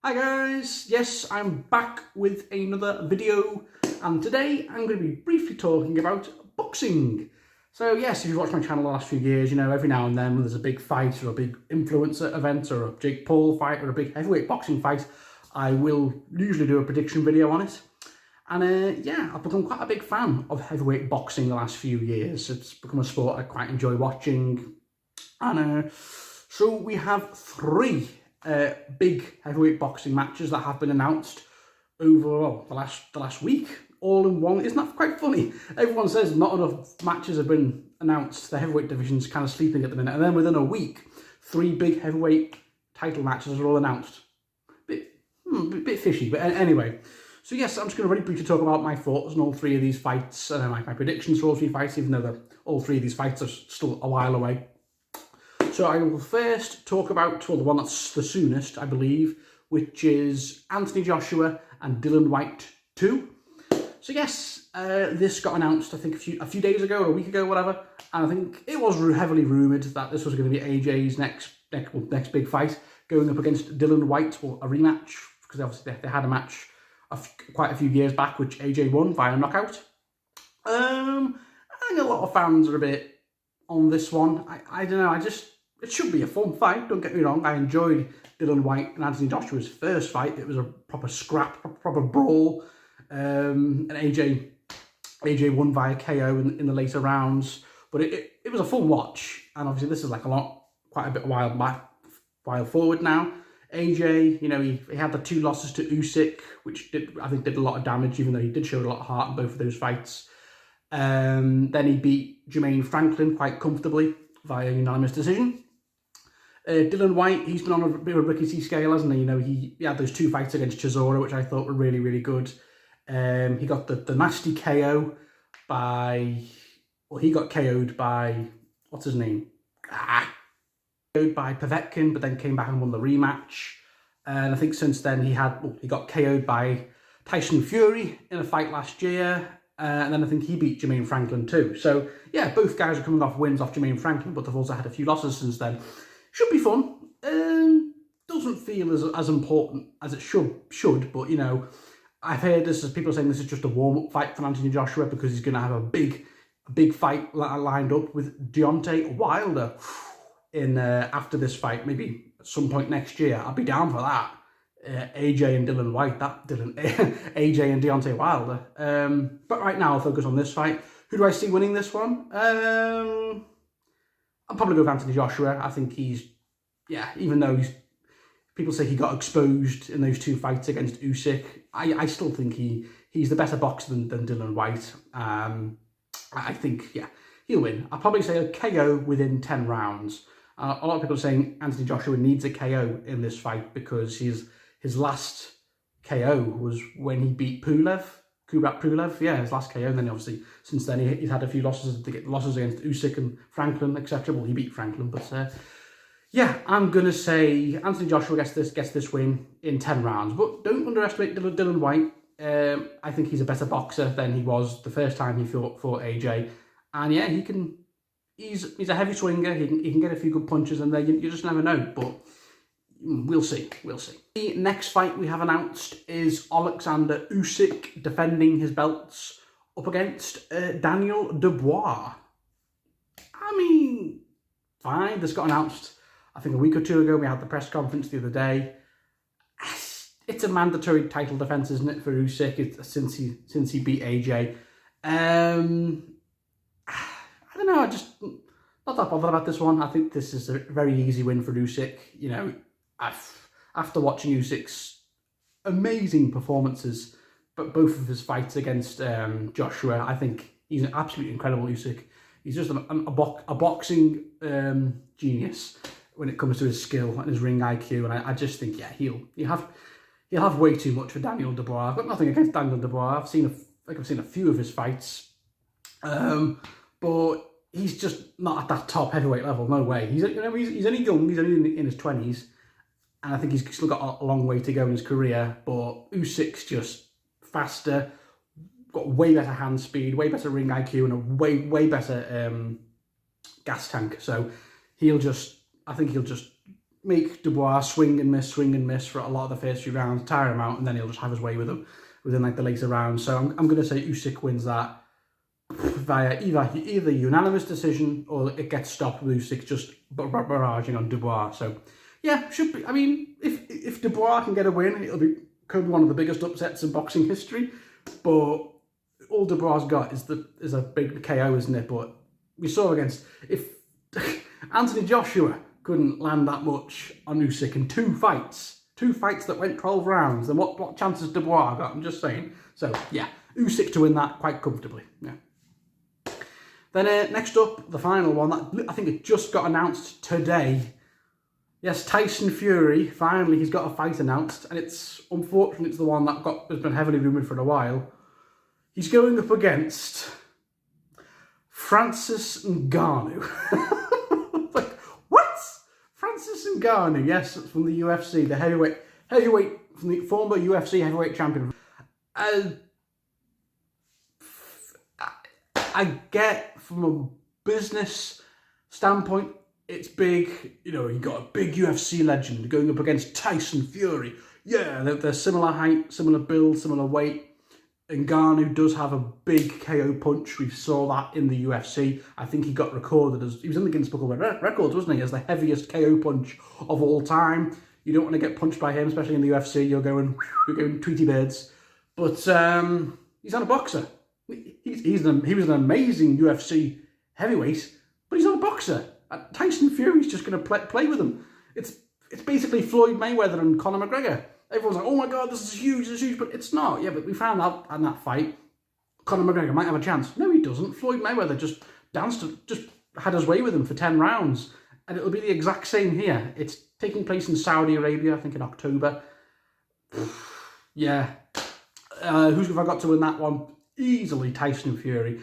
Hi guys, yes, I'm back with another video, and today I'm going to be briefly talking about boxing. So yes, if you've watched my channel the last few years, you know every now and then when there's a big fight or a big influencer event or a Jake Paul fight or a big heavyweight boxing fight, I will usually do a prediction video on it. And yeah, I've become quite a big fan of heavyweight boxing the last few years. It's become a sport I quite enjoy watching. And so we have three big heavyweight boxing matches that have been announced over the last week, all in one. Isn't that quite funny? Everyone says not enough matches have been announced. The heavyweight division's kind of sleeping at the minute, and then within a week, three big heavyweight title matches are all announced. Bit fishy, but anyway. So yes, I'm just going to very briefly talk about my thoughts on all three of these fights, and my predictions for all three fights, even though all three of these fights are still a while away. So I will first talk about the one that's the soonest, I believe, which is Anthony Joshua and Dillian Whyte 2. So yes, this got announced, I think, a few days ago or a week ago, whatever. And I think it was heavily rumoured that this was going to be AJ's next big fight, going up against Dillian Whyte, or a rematch, because obviously they had a match quite a few years back, which AJ won via knockout. I think a lot of fans are a bit on this one. I don't know, it should be a fun fight, don't get me wrong. I enjoyed Dillian Whyte and Anthony Joshua's first fight. It was a proper scrap, proper brawl. And AJ won via KO in the later rounds. But it was a fun watch. And obviously this is like quite a bit while forward now. AJ, you know, he had the two losses to Usyk, which I think did a lot of damage, even though he did show a lot of heart in both of those fights. Then he beat Jermaine Franklin quite comfortably via unanimous decision. Dillian Whyte, he's been on a bit of a rickety scale, hasn't he? You know, he had those two fights against Chisora, which I thought were really, really good. He got the nasty KO he got KO'd by, what's his name? KO'd by Povetkin, but then came back and won the rematch. And I think since then he got KO'd by Tyson Fury in a fight last year. And then I think he beat Jermaine Franklin too. So yeah, both guys are coming off wins off Jermaine Franklin, but they've also had a few losses since then. Should be fun. Doesn't feel as important as it should, but you know, I've heard people saying this is just a warm-up fight for Anthony Joshua because he's going to have a big fight lined up with Deontay Wilder in after this fight, maybe at some point next year. I'll be down for that. AJ and Dillian Whyte, AJ and Deontay Wilder. But right now I'll focus on this fight. Who do I see winning this one? I'll probably go with Anthony Joshua. I think even though people say he got exposed in those two fights against Usyk, I still think he's the better boxer than Dillian Whyte. I think, yeah, he'll win. I'll probably say a KO within 10 rounds. A lot of people are saying Anthony Joshua needs a KO in this fight because his last KO was when he beat Kubrat Pulev, yeah, his last KO. And then obviously since then he's had a few losses against Usyk and Franklin, etc. Well, he beat Franklin, but yeah, I'm gonna say Anthony Joshua gets this win in 10 rounds. But don't underestimate Dillian Whyte. I think he's a better boxer than he was the first time he fought AJ, and yeah, he's a heavy swinger. He can get a few good punches in there. You just never know, but we'll see. The next fight we have announced is Alexander Usyk defending his belts up against Daniel Dubois. I mean, fine. This got announced, I think, a week or two ago. We had the press conference the other day. It's a mandatory title defense, isn't it, for Usyk? Since he beat AJ. I don't know. I just not that bothered about this one. I think this is a very easy win for Usyk. You know, after watching Usyk's amazing performances, but both of his fights against Joshua, I think he's an absolutely incredible Usyk. He's just a boxing genius when it comes to his skill and his ring IQ, and I just think, yeah, he'll have way too much for Daniel Dubois. I've got nothing against Daniel Dubois. I've seen a few of his fights, but he's just not at that top heavyweight level. No way. He's only young. He's only in his 20s. And I think he's still got a long way to go in his career. But Usyk's just faster, got way better hand speed, way better ring IQ, and a way better gas tank. So I think he'll just make Dubois swing and miss for a lot of the first few rounds, tire him out, and then he'll just have his way with him within like the later rounds. So I'm going to say Usyk wins that via either unanimous decision or it gets stopped with Usyk just barraging on Dubois. So yeah, should be. I mean, if Dubois can get a win, could be one of the biggest upsets in boxing history. But all Dubois got is a big KO, isn't it? But we saw if Anthony Joshua couldn't land that much on Usyk in two fights that went 12 rounds, then what chances Dubois got? I'm just saying. So yeah, Usyk to win that quite comfortably. Yeah. Then next up, the final one that I think it just got announced today. Yes, Tyson Fury, finally he's got a fight announced, and unfortunately it's the one that has been heavily rumoured for a while. He's going up against Francis Ngannou. Like, what? Francis Ngannou, yes, from the UFC, the heavyweight, from the former UFC heavyweight champion. I get from a business standpoint, it's big. You know, you got a big UFC legend going up against Tyson Fury. Yeah, they're similar height, similar build, similar weight. Ngannou does have a big KO punch. We saw that in the UFC. I think he got recorded he was in the Guinness Book of World Records, wasn't he, as the heaviest KO punch of all time. You don't want to get punched by him, especially in the UFC. You're going Tweety birds. But he's not a boxer. He was an amazing UFC heavyweight, but he's not a boxer. Tyson Fury's just going to play with him. It's basically Floyd Mayweather and Conor McGregor. Everyone's like, oh my God, this is huge, but it's not. Yeah, but we found out in that fight, Conor McGregor might have a chance. No, he doesn't. Floyd Mayweather just had his way with him for 10 rounds. And it'll be the exact same here. It's taking place in Saudi Arabia, I think in October. Yeah. Who's have I got to win that one? Easily Tyson Fury.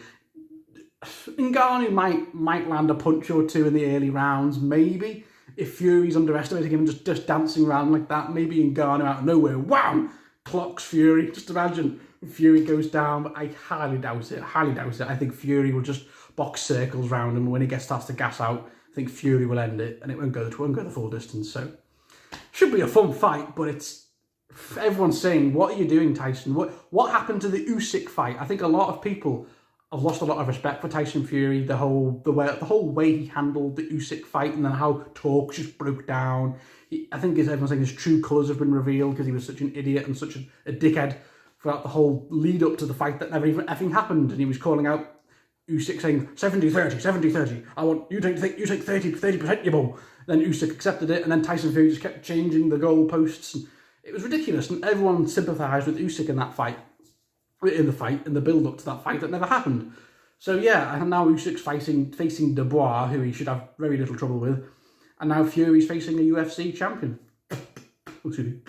Ngannou might land a punch or two in the early rounds, maybe. If Fury's underestimating him, just dancing around like that, maybe Ngannou out of nowhere, wham, clocks Fury. Just imagine Fury goes down, but I highly doubt it. I think Fury will just box circles around him. When he starts to gas out, I think Fury will end it, and it won't go the full distance. So, should be a fun fight, but everyone's saying, what are you doing, Tyson? What happened to the Usyk fight? I think a lot of people have lost a lot of respect for Tyson Fury, the whole way he handled the Usyk fight, and then how talks just broke down. I think everyone's saying his true colours have been revealed because he was such an idiot and such a dickhead throughout the whole lead up to the fight that never even effing happened. And he was calling out Usyk saying 70-30, 70-30. I want you take 30%, you bum. Then Usyk accepted it, and then Tyson Fury just kept changing the goalposts. And it was ridiculous, and everyone sympathised with Usyk in that fight. In the build-up to that fight that never happened. So yeah, and now Usyk's facing Dubois, who he should have very little trouble with, and now Fury's facing a UFC champion. And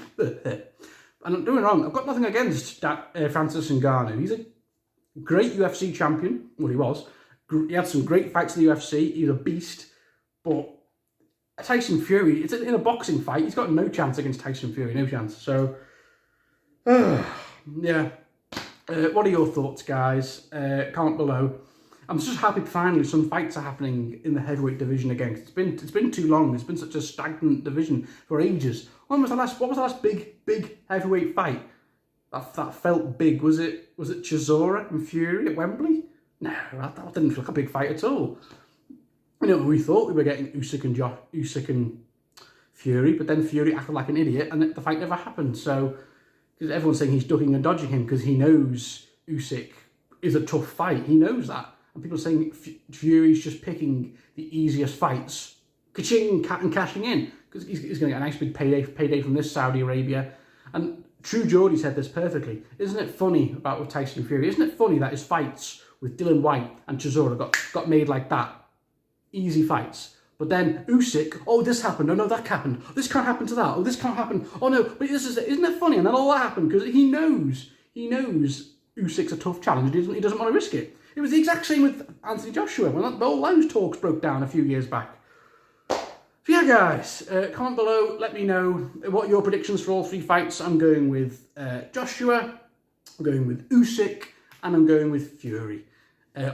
I'm doing wrong. I've got nothing against Francis Ngannou. He's a great UFC champion. Well, he was. He had some great fights in the UFC. He's a beast. But Tyson Fury, it's in a boxing fight. He's got no chance against Tyson Fury. No chance. So, yeah. What are your thoughts, guys? Comment below. I'm just happy finally some fights are happening in the heavyweight division again. It's been too long. It's been such a stagnant division for ages. What was the last big heavyweight fight that felt big? Was it Chisora and Fury at Wembley? No, that didn't feel like a big fight at all. You know, we thought we were getting Usyk and Fury, but then Fury acted like an idiot, and the fight never happened. So. Because everyone's saying he's ducking and dodging him because he knows Usyk is a tough fight. He knows that. And people are saying Fury's just picking the easiest fights, ka-ching, and cashing in. Because he's going to get a nice big payday from this Saudi Arabia. And True Geordie said this perfectly. Isn't it funny with Tyson Fury? Isn't it funny that his fights with Dylan White and Chisora got made like that? Easy fights. But then Usyk, oh, this happened. Oh, no, that happened. This can't happen to that. Oh, this can't happen. Oh, no, but isn't it funny? And then all that happened because he knows Usyk's a tough challenge. He doesn't want to risk it. It was the exact same with Anthony Joshua when all those talks broke down a few years back. So yeah, guys, comment below. Let me know what your predictions for all three fights. I'm going with Joshua, I'm going with Usyk, and I'm going with Fury.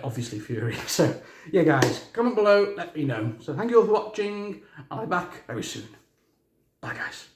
Obviously Fury. So yeah, guys, comment below, let me know. So thank you all for watching. I'll be back very soon. Bye, guys.